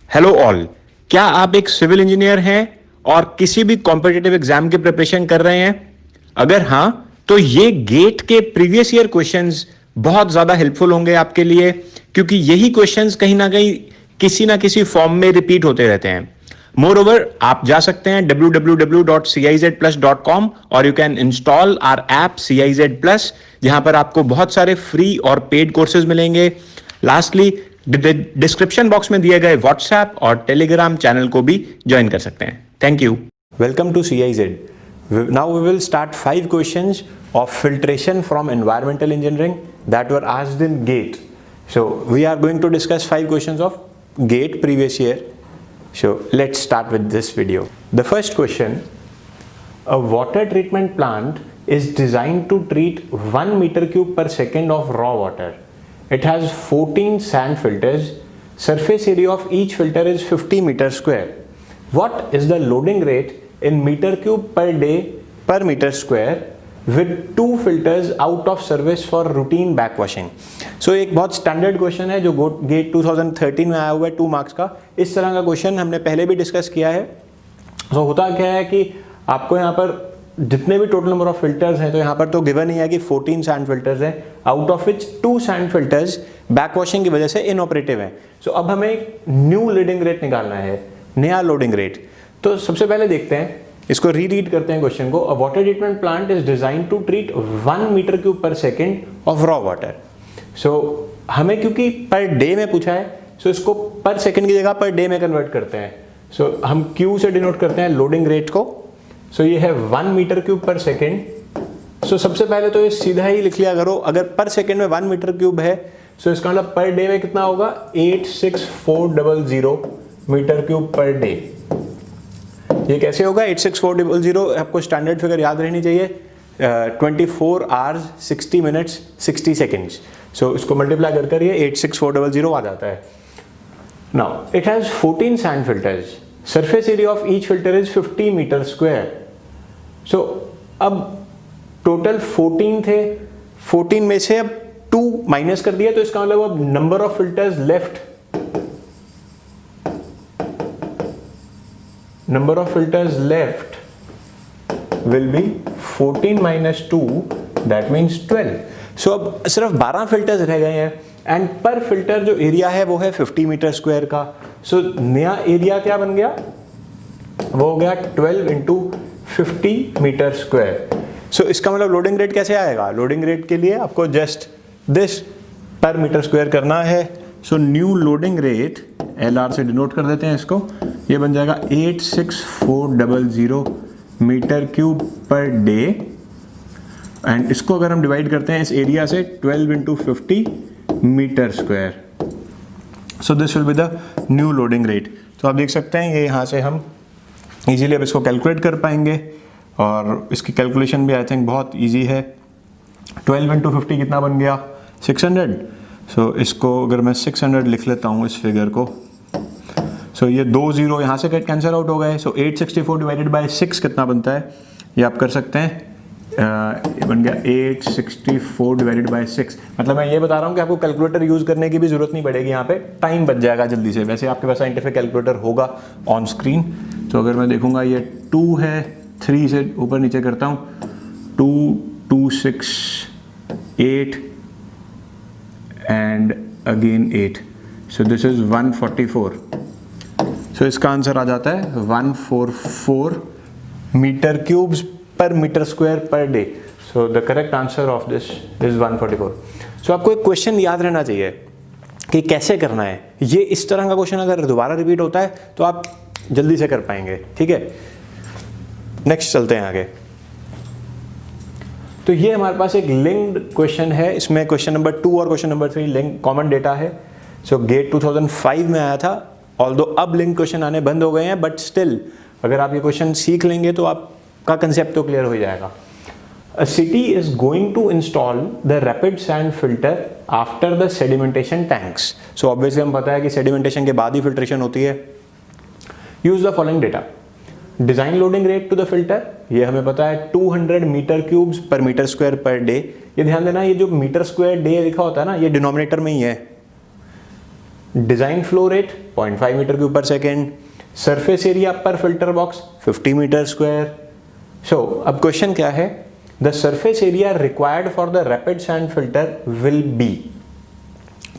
Hello all. क्या आप एक सिविल इंजीनियर हैं और किसी भी कॉम्पिटिटिव एग्जाम की प्रिपरेशन कर रहे हैं? अगर हां, तो ये गेट के प्रीवियस ईयर क्वेश्चंस बहुत ज्यादा हेल्पफुल होंगे आपके लिए, क्योंकि यही क्वेश्चंस कहीं ना किसी फॉर्म में रिपीट होते रहते हैं। मोर ओवर, आप जा सकते हैं www.cizplus.com और you can install our app CIZ Plus, जहां पर आपको बहुत सारे फ्री और पेड कोर्सेज मिलेंगे। लास्टली, डिस्क्रिप्शन बॉक्स में दिए गए व्हाट्सएप और टेलीग्राम चैनल को भी ज्वाइन कर सकते हैं। Thank you. Welcome to CIZ। Now we will start 5 questions of filtration from environmental engineering that were asked in GATE. So we are going to discuss 5 questions of GATE previous year. So let's start with this video. The first question: a water treatment plant is designed to treat 1 meter cube per second of raw water. It has 14 sand filters. Surface area of each filter is 50 meters square. What is the loading rate in meter cube per day per meter square with 2 filters out of service for routine backwashing? So एक बहुत standard question है जो gate 2013 में आया हुआ है 2 marks का। इस तरह का क्वेश्चन हमने पहले भी डिस्कस किया है। तो होता क्या है कि आपको यहाँ पर जितने भी टोटल नंबर ऑफ फिल्टर्स हैं, तो यहाँ पर तो गिवन ही है कि 14 सैंड फिल्टर्स हैं, out of which 2 sand filters backwashing की वजह से इनऑपरेटिव हैं। सो अब हमें न्यू लोडिंग रेट निकालना है, नया लोडिंग रेट। तो सबसे पहले देखते हैं, इसको रीड करते हैं क्वेश्चन को। A water treatment plant is design to treat 1 meter cube per second of raw water. So हमें क्योंकि पर डे में पूछा है, सो इसको पर सेकेंड की जगह पर डे में कन्वर्ट करते हैं। सो हम क्यू से डिनोट करते हैं लोडिंग रेट को। सो ये है 1 मीटर क्यूब पर सेकेंड। सो सबसे पहले तो ये सीधा ही लिख लिया करो, अगर पर सेकेंड में 1 मीटर क्यूब है, सो इसका मतलब पर डे में कितना होगा? 86400 मीटर क्यूब पर डे। ये कैसे होगा? 86400 आपको स्टैंडर्ड फिगर याद रहनी चाहिए। 24 आवर्स 60 मिनट्स 60 सेकेंड्स। सो इसको मल्टीप्लाई कर ये 86400 आ जाता है। Now it has 14 sand filters. Surface area of each filter is 50 metre square. So अब टोटल 14 थे, 14 में से अब 2 माइनस कर दिया, तो इसका मतलब अब number of filters left, number of filters left will be 14 minus 2, that means 12. So अब सिर्फ 12 फिल्टर्स रह गए हैं एंड पर फिल्टर जो एरिया है वो है 50 मीटर स्क्वायर का। सो नया एरिया क्या बन गया? वो हो गया 12 इंटू 50 मीटर स्क्वायर। सो इसका मतलब लोडिंग रेट कैसे आएगा? लोडिंग रेट के लिए आपको just this per meter square करना है। So new loading rate LR से डिनोट कर देते हैं इसको। ये बन जाएगा 86400 meter cube per day. And इसको अगर हम डिवाइड करते हैं इस एरिया से 12 into 50 metre square, so this will be the new loading rate. तो आप देख सकते हैं ये यहाँ से हम इजीली अब इसको कैलकुलेट कर पाएंगे और इसकी कैलकुलेशन भी आई थिंक बहुत इजी है। 12 इंटू 50 कितना बन गया? 600। सो इसको अगर मैं 600 लिख लेता हूँ इस फिगर को, सो ये 2 0 यहाँ से कैंसिल आउट हो गए। सो 864 डिवाइडेड बाय 6 कितना बनता है? ये आप कर सकते हैं, ये बन गया 864 डिवाइडेड बाय 6। मतलब मैं ये बता रहा हूँ कि आपको कैलकुलेटर यूज़ करने की भी जरूरत नहीं पड़ेगी, यहाँ पे टाइम बच जाएगा जल्दी से। वैसे आपके पास साइंटिफिक कैलकुलेटर होगा ऑन स्क्रीन। तो अगर मैं देखूँगा ये 2 है, 3 से ऊपर नीचे करता हूँ, 2 2 6 8 and again 8। So this is 144। सो इसका आंसर आ जाता है 144 meter cubes per meter square per day. So the correct answer of this is 144। So आपको एक क्वेश्चन याद रहना चाहिए कि कैसे करना है। ये इस तरह का क्वेश्चन अगर दोबारा रिपीट होता है तो आप जल्दी से कर पाएंगे, ठीक है। नेक्स्ट चलते हैं आगे। तो ये हमारे पास एक लिंक्ड क्वेश्चन है, इसमें क्वेश्चन नंबर 2 और question number 3 link common data है। सो गेट 2005 में आया था, ऑल्दो अब लिंक क्वेश्चन आने बंद हो गए हैं, बट स्टिल अगर आप ये क्वेश्चन सीख लेंगे तो आपका कंसेप्ट तो क्लियर हो जाएगा। A city is going to install the rapid sand filter after the sedimentation tanks. So obviously हम पता है कि sedimentation के बाद ही filtration होती है। Use the following data. Design loading rate to the filter, ये हमें पता है 200 metre cubes per meter square per day. ये ध्यान देना, ये जो मीटर स्क्वायर डे लिखा होता है ना, ये डिनोमिनेटर में ही है। Design flow rate 0.5 meter cube per second, surface area per filter box 50 metre square. So अब क्वेश्चन क्या है, the surface area required for the rapid sand filter will be.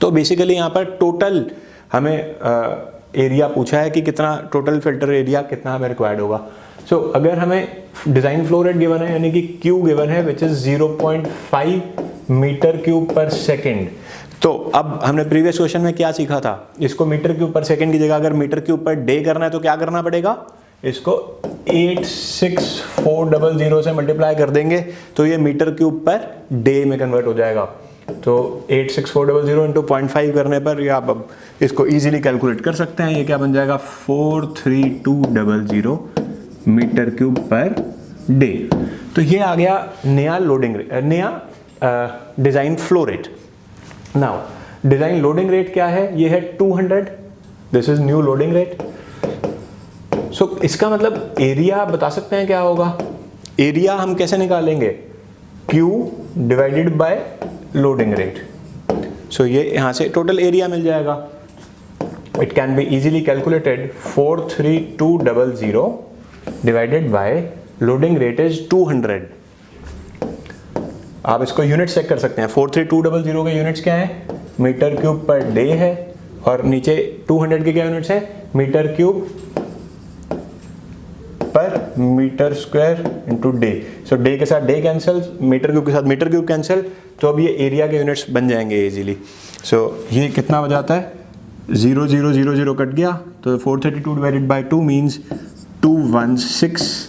तो बेसिकली यहाँ पर टोटल हमें एरिया पूछा है कि कितना टोटल फिल्टर एरिया कितना हमें रिक्वायर्ड होगा। सो अगर हमें डिजाइन फ्लो रेट गिवन है यानी कि Q गिवन है which is 0.5 meter cube per second. तो अब हमने प्रीवियस क्वेश्चन में क्या सीखा था, इसको मीटर क्यूब पर सेकेंड की जगह अगर मीटर क्यूब पर डे करना है तो क्या करना पड़ेगा, इसको 86400 से मल्टीप्लाई कर देंगे तो ये मीटर क्यूब पर डे में कन्वर्ट हो जाएगा। तो 86400 इंटू 0.5 करने पर या आप अब इसको इजीली कैलकुलेट कर सकते हैं, ये क्या बन जाएगा 43200 मीटर क्यूब पर डे। तो ये आ गया नया लोडिंग रेट, नया design flow rate. Now design loading rate क्या है, ये है 200, this is new loading rate. So इसका मतलब एरिया बता सकते हैं क्या होगा, एरिया हम कैसे निकालेंगे, Q divided by loading rate. So ये यहां से टोटल एरिया मिल जाएगा, it can be easily calculated 43200 divided by loading rate is 200। आप इसको यूनिट चेक कर सकते हैं, 43200 के यूनिट्स क्या है, मीटर क्यूब पर डे है, और नीचे 200 के क्या यूनिट्स है, मीटर क्यूब पर मीटर स्क्वायर इंटू डे। सो डे के साथ डे कैंसिल, मीटर क्यूब के साथ मीटर क्यूब कैंसिल, तो अब ये एरिया के यूनिट्स बन जाएंगे इजीली। सो ये कितना हो जाता है, 0000 कट गया तो 432 divided by 2 means 216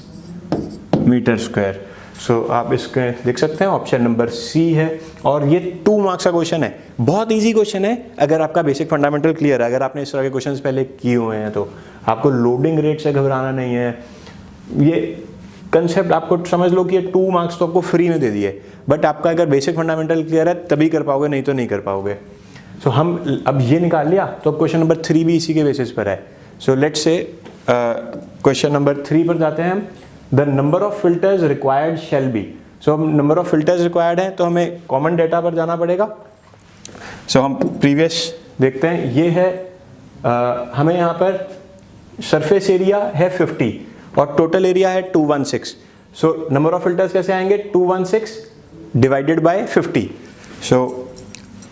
metre square. So आप इसके देख सकते हैं ऑप्शन नंबर सी है, और ये 2 मार्क्स का क्वेश्चन है, बहुत इजी क्वेश्चन है अगर आपका बेसिक फंडामेंटल क्लियर है। अगर आपने इस तरह के क्वेश्चंस पहले किए हुए हैं तो आपको लोडिंग रेट से घबराना नहीं है। ये कंसेप्ट आपको समझ लो कि ये 2 मार्क्स तो आपको फ्री में दे दिए, बट आपका अगर बेसिक फंडामेंटल क्लियर है तभी कर पाओगे, नहीं तो नहीं कर पाओगे। सो हम अब ये निकाल लिया, तो क्वेश्चन नंबर 3 भी इसी के बेसिस पर है। So let's say question number 3 पर जाते हैं हम। The number of filters required shall be. So हम नंबर ऑफ फिल्टर्स रिक्वायर्ड है तो हमें कॉमन डेटा पर जाना पड़ेगा। सो हम प्रीवियस देखते हैं, ये है हमें यहाँ पर सरफेस एरिया है 50 और टोटल एरिया है 216। सो नंबर ऑफ फिल्टर्स कैसे आएंगे, 216 divided by 50। So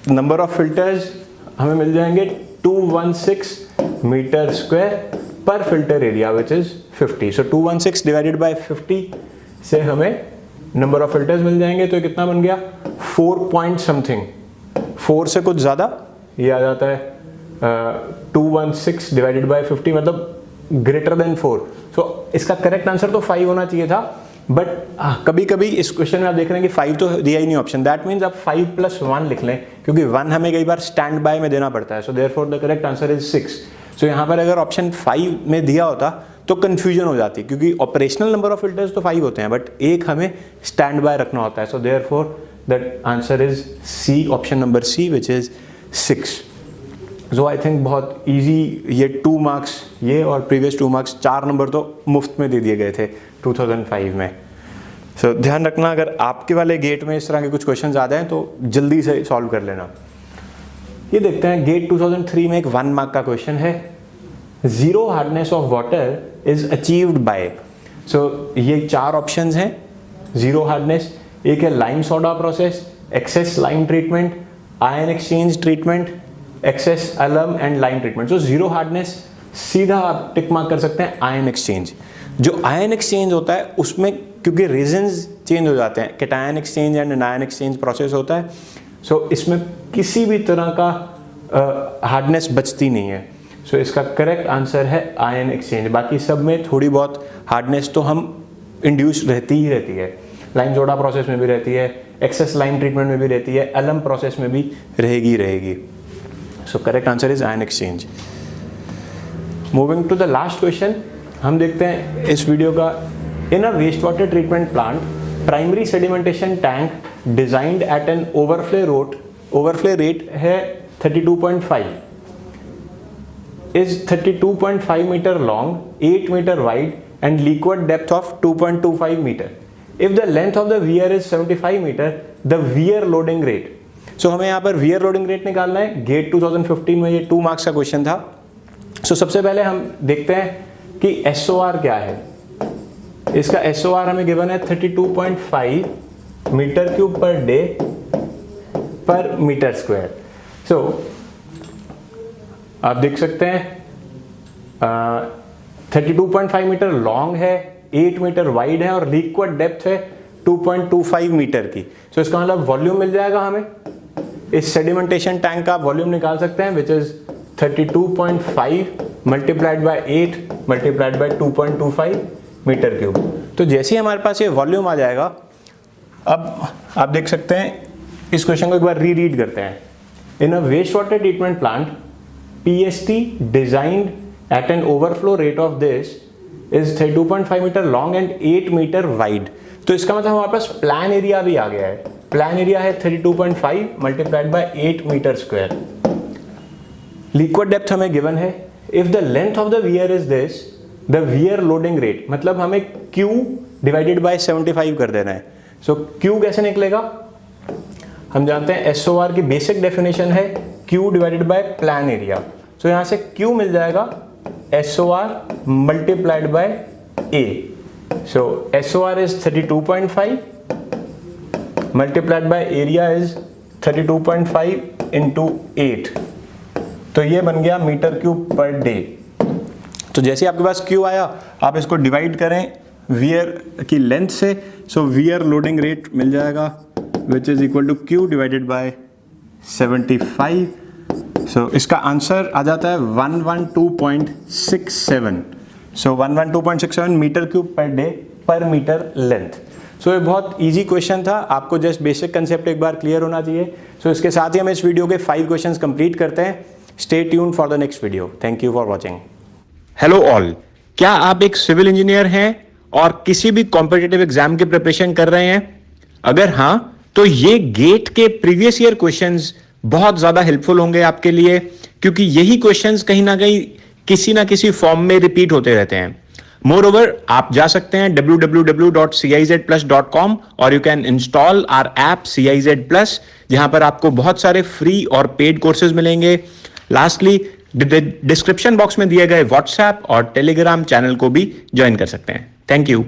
number of filters हमें मिल जाएंगे 216 मीटर स्क्वायर पर filter area which is 50। So 216 divided by 50 से हमें नंबर ऑफ फिल्टर्स मिल जाएंगे। तो कितना बन गया 4 पॉइंट समथिंग, 4 से कुछ ज्यादा, ये आ जाता है 216 डिवाइडेड बाय 50 मतलब ग्रेटर देन 4। सो इसका करेक्ट आंसर तो 5 होना चाहिए था, बट कभी कभी इस क्वेश्चन में आप देख रहे हैं कि 5 तो दिया ही नहीं ऑप्शन, दैट मीन्स आप 5 + 1 लिख लें, क्योंकि 1 हमें कई बार स्टैंड बाय में देना पड़ता है। So therefore the correct answer is 6। सो यहाँ पर अगर ऑप्शन 5 में दिया होता तो कंफ्यूजन हो जाती, क्योंकि ऑपरेशनल नंबर ऑफ फिल्टर्स तो 5 होते हैं, बट एक हमें स्टैंड बाय रखना होता है। So therefore that answer is C, option number C which is 6। So I think बहुत इजी, ये 2 मार्क्स ये और प्रीवियस 2 मार्क्स 4 नंबर तो मुफ्त में दे दिए गए थे 2005 में। सो ध्यान रखना, अगर आपके वाले गेट में इस तरह के कुछ क्वेश्चन आ जाए तो जल्दी से सॉल्व कर लेना। ये देखते हैं गेट 2003 में एक 1 मार्क का क्वेश्चन है, zero hardness of water is achieved by. So ये 4 ऑप्शंस हैं जीरो हार्डनेस, एक है lime soda process, excess lime treatment, ion exchange treatment, excess alum and lime treatment. So zero hardness सीधा आप टिक मार्क कर सकते हैं आयन एक्सचेंज। जो आयन एक्सचेंज होता है उसमें क्योंकि रीजन्स चेंज हो जाते हैं, cation exchange and anion exchange process होता है। सो इसमें किसी भी तरह का हार्डनेस बचती नहीं है। सो इसका करेक्ट आंसर है आयन एक्सचेंज। बाकी सब में थोड़ी बहुत हार्डनेस तो हम इंड्यूस रहती ही रहती है, लाइम सोडा प्रोसेस में भी रहती है, एक्सेस लाइम ट्रीटमेंट में भी रहती है, अलम प्रोसेस में भी रहेगी। So correct answer is ion exchange. Moving to the last question, हम देखते हैं इस वीडियो का। In a waste water treatment plant, primary sedimentation tank designed at an overflow rate है 32.5, is 32.5 meter long, 8 meter wide and liquid depth of 2.25 meter. If the length of the weir is 75 meter, the weir loading rate. सो हमें यहाँ पर wear loading rate निकालना है। Gate 2015 में ये 2 marks का question था। सो सबसे पहले हम देखते हैं कि SOR क्या है। इसका SOR हमें गिवन है 32.5 metre cube per day per meter square. So आप देख सकते हैं 32.5 मीटर लॉन्ग है, 8 मीटर वाइड है और लिक्विड डेप्थ है 2.25 मीटर की। सो इसका मतलब वॉल्यूम मिल जाएगा हमें। इस सेडिमेंटेशन टैंक का वॉल्यूम निकाल सकते हैं which is 32.5 multiplied by 8 multiplied by 2.25 meter cube. तो जैसे ही हमारे पास ये वॉल्यूम आ जाएगा, अब आप देख सकते हैं इस क्वेश्चन को एक बार रीरीड करते हैं। In a waste water treatment plant PST designed at an overflow rate of this is 32.5 metre long and 8 metre wide. तो इसका मतलब हमारे पास प्लान एरिया भी आ गया है। प्लान एरिया है 32.5 multiplied by 8 meter square. Liquid depth हमें गिवन है। If the length of the weir is this, the weir loading rate, मतलब हमें Q डिवाइडेड बाय 75 कर देना है। सो Q कैसे निकलेगा? हम जानते हैं SOR की बेसिक डेफिनेशन है Q divided by plan area. So यहां से Q मिल जाएगा SOR multiplied by A। So SOR is 32.5 multiplied by area is 32.5 into 8। तो ये बन गया मीटर क्यूब पर डे। तो जैसे आपके पास Q आया, आप इसको डिवाइड करें वियर की लेंथ से। सो वियर लोडिंग रेट मिल जाएगा which is equal to Q divided by 75। So इसका आंसर आ जाता है 112.67। So 112.67 meter cube per day per meter length. So ये बहुत इजी क्वेश्चन था। आपको जस्ट बेसिक कंसेप्ट एक बार क्लियर होना चाहिए। सो इसके साथ ही हम इस वीडियो के 5 क्वेश्चंस कंप्लीट करते हैं। Stay tuned for the next video. Thank you for watching. Hello all, क्या आप एक सिविल इंजीनियर हैं और किसी भी कॉम्पिटिटिव एग्जाम की प्रिपरेशन कर रहे हैं? अगर हां, तो ये गेट के प्रीवियस ईयर क्वेश्चंस बहुत ज्यादा हेल्पफुल होंगे आपके लिए, क्योंकि यही क्वेश्चंस कहीं ना किसी फॉर्म में रिपीट होते रहते हैं। मोरओवर, आप जा सकते हैं www.cizplus.com और you can install our app CIZ Plus, जहां पर आपको बहुत सारे फ्री और पेड कोर्सेज मिलेंगे। लास्टली, डिस्क्रिप्शन बॉक्स में दिए गए व्हाट्सएप और टेलीग्राम चैनल को भी ज्वाइन कर सकते हैं। Thank you.